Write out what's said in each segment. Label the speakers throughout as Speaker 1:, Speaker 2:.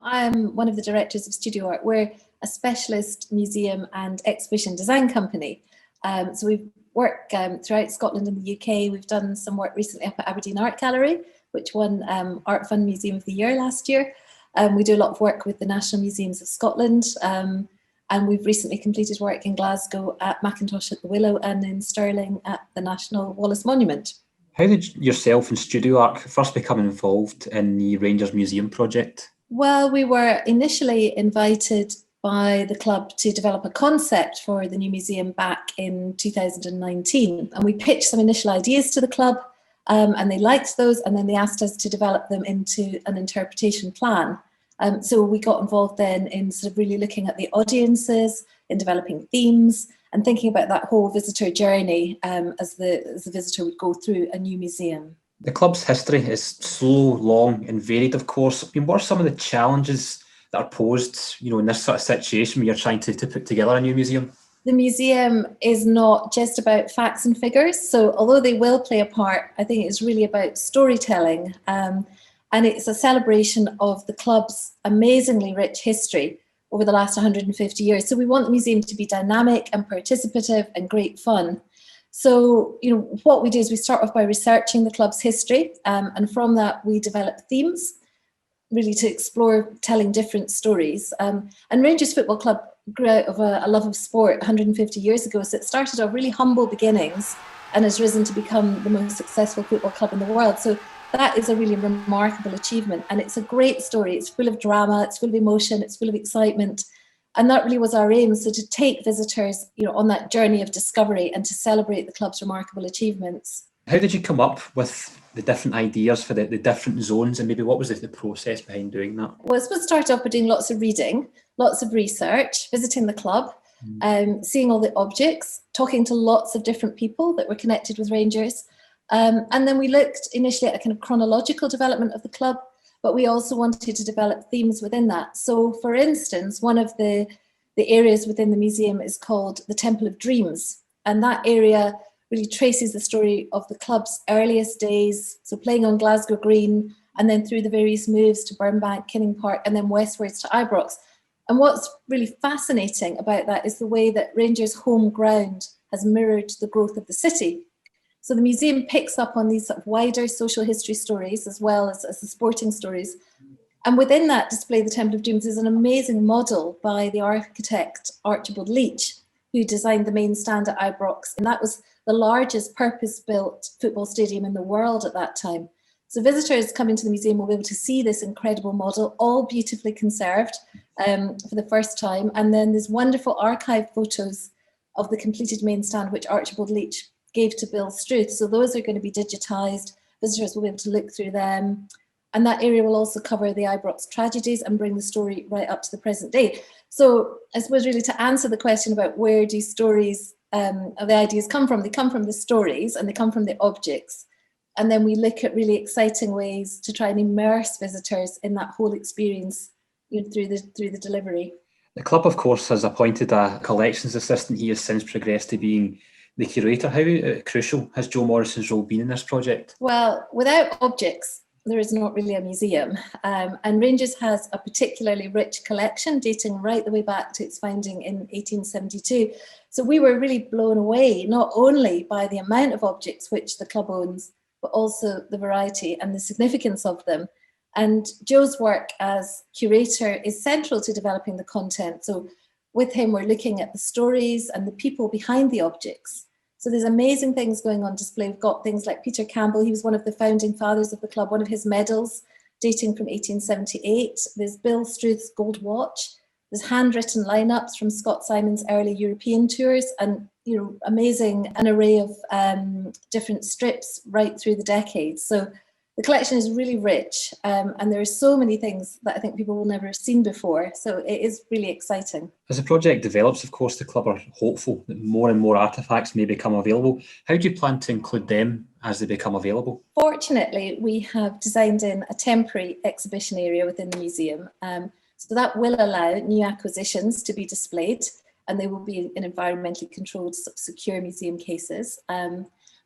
Speaker 1: I'm one of the directors of Studio Art. We're a specialist museum and exhibition design company. So we work throughout Scotland and the UK. We've done some work recently up at Aberdeen Art Gallery, which won Art Fund Museum of the Year last year. We do a lot of work with the National Museums of Scotland. And we've recently completed work in Glasgow at Mackintosh at the Willow and in Stirling at the National Wallace Monument.
Speaker 2: How did yourself and Studio Ark first become involved in the Rangers Museum project?
Speaker 1: Well, we were initially invited by the club to develop a concept for the new museum back in 2019. And we pitched some initial ideas to the club and they liked those, and then they asked us to develop them into an interpretation plan. So we got involved then in sort of really looking at the audiences, in developing themes, and thinking about that whole visitor journey as the visitor would go through a new museum.
Speaker 2: The club's history is slow, long and varied, of course. I mean, what are some of the challenges that are posed, in this sort of situation when you're trying to put together a new museum?
Speaker 1: The museum is not just about facts and figures. So although they will play a part, I think it's really about storytelling. And it's a celebration of the club's amazingly rich history over the last 150 years. So we want the museum to be dynamic and participative and great fun. So, what we do is we start off by researching the club's history, and from that we develop themes, really to explore telling different stories. And Rangers Football Club grew out of a love of sport 150 years ago, so it started off really humble beginnings and has risen to become the most successful football club in the world. So that is a really remarkable achievement, and it's a great story. It's full of drama, it's full of emotion, it's full of excitement. And that really was our aim, so to take visitors, on that journey of discovery and to celebrate the club's remarkable achievements.
Speaker 2: How did you come up with the different ideas for the different zones, and maybe what was the process behind doing that?
Speaker 1: Well, I suppose start off by doing lots of reading, lots of research, visiting the club, seeing all the objects, talking to lots of different people that were connected with Rangers. And then we looked initially at a kind of chronological development of the club, but we also wanted to develop themes within that. So, for instance, one of the areas within the museum is called the Temple of Dreams. And that area really traces the story of the club's earliest days, so playing on Glasgow Green, and then through the various moves to Burnbank, Kinning Park, and then westwards to Ibrox. And what's really fascinating about that is the way that Rangers' home ground has mirrored the growth of the city. So the museum picks up on these sort of wider social history stories as well as the sporting stories. And within that display, the Temple of Dreams is an amazing model by the architect Archibald Leach, who designed the main stand at Ibrox. And that was the largest purpose-built football stadium in the world at that time. So visitors coming to the museum will be able to see this incredible model, all beautifully conserved for the first time. And then there's wonderful archive photos of the completed main stand, which Archibald Leach gave to Bill Struth. So those are going to be digitised. Visitors will be able to look through them. And that area will also cover the Ibrox tragedies and bring the story right up to the present day. So I suppose really to answer the question about where do stories, the ideas come from, they come from the stories and they come from the objects. And then we look at really exciting ways to try and immerse visitors in that whole experience through the delivery.
Speaker 2: The club, of course, has appointed a collections assistant. He has since progressed to being the curator. How crucial has Joe Morrison's role been in this project?
Speaker 1: Well, without objects, there is not really a museum. And Rangers has a particularly rich collection dating right the way back to its founding in 1872. So we were really blown away, not only by the amount of objects which the club owns, but also the variety and the significance of them. And Joe's work as curator is central to developing the content. So with him, we're looking at the stories and the people behind the objects. So there's amazing things going on display. We've got things like Peter Campbell. He was one of the founding fathers of the club, one of his medals dating from 1878. There's Bill Struth's gold watch. There's handwritten lineups from Scott Simon's early European tours, and amazing an array of different strips right through the decades. So the collection is really rich, and there are so many things that I think people will never have seen before. So it is really exciting.
Speaker 2: As the project develops, of course, the club are hopeful that more and more artefacts may become available. How do you plan to include them as they become available?
Speaker 1: Fortunately, we have designed in a temporary exhibition area within the museum. So that will allow new acquisitions to be displayed, and they will be in environmentally controlled, secure museum cases.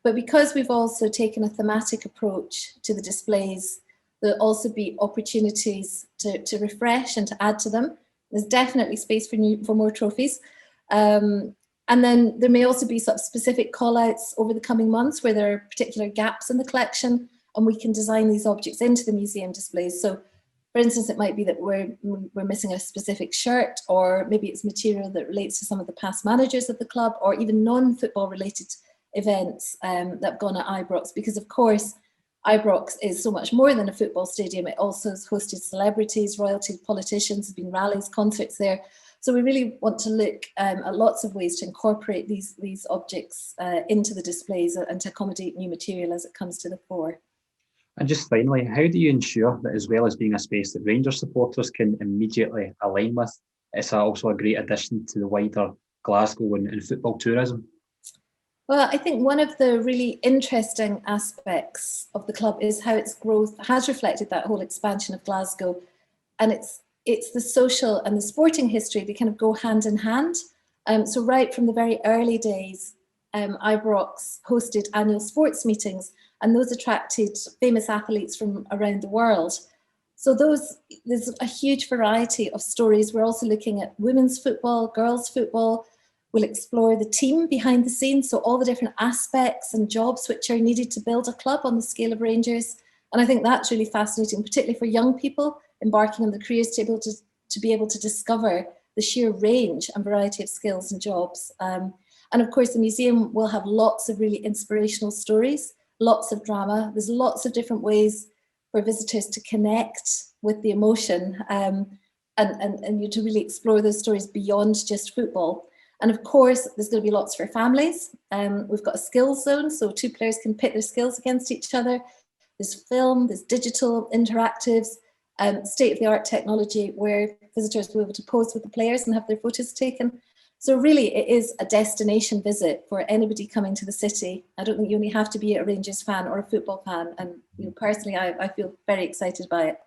Speaker 1: But because we've also taken a thematic approach to the displays, There'll also be opportunities to refresh and to add to them. There's definitely space for more trophies. And then there may also be sort of specific call-outs over the coming months where there are particular gaps in the collection, and we can design these objects into the museum displays. So, for instance, it might be that we're missing a specific shirt, or maybe it's material that relates to some of the past managers of the club, or even non-football related events that have gone at Ibrox, because of course Ibrox is so much more than a football stadium. It also has hosted celebrities, royalty, politicians, there's been rallies, concerts there. So we really want to look at lots of ways to incorporate these objects into the displays and to accommodate new material as it comes to the fore.
Speaker 2: And just finally, how do you ensure that, as well as being a space that Rangers supporters can immediately align with, it's also a great addition to the wider Glasgow and football tourism?
Speaker 1: Well, I think one of the really interesting aspects of the club is how its growth has reflected that whole expansion of Glasgow. And it's the social and the sporting history, they kind of go hand in hand. So right from the very early days, Ibrox hosted annual sports meetings, and those attracted famous athletes from around the world. So there's a huge variety of stories. We're also looking at women's football, girls' football. We'll explore the team behind the scenes, so all the different aspects and jobs which are needed to build a club on the scale of Rangers. And I think that's really fascinating, particularly for young people embarking on the careers, to be able to discover the sheer range and variety of skills and jobs. And of course, the museum will have lots of really inspirational stories, lots of drama. There's lots of different ways for visitors to connect with the emotion and you to really explore those stories beyond just football. And of course, there's going to be lots for families. We've got a skills zone, so two players can pit their skills against each other. There's film, there's digital, interactives, state-of-the-art technology where visitors will be able to pose with the players and have their photos taken. So really, it is a destination visit for anybody coming to the city. I don't think you only have to be a Rangers fan or a football fan. And personally, I feel very excited by it.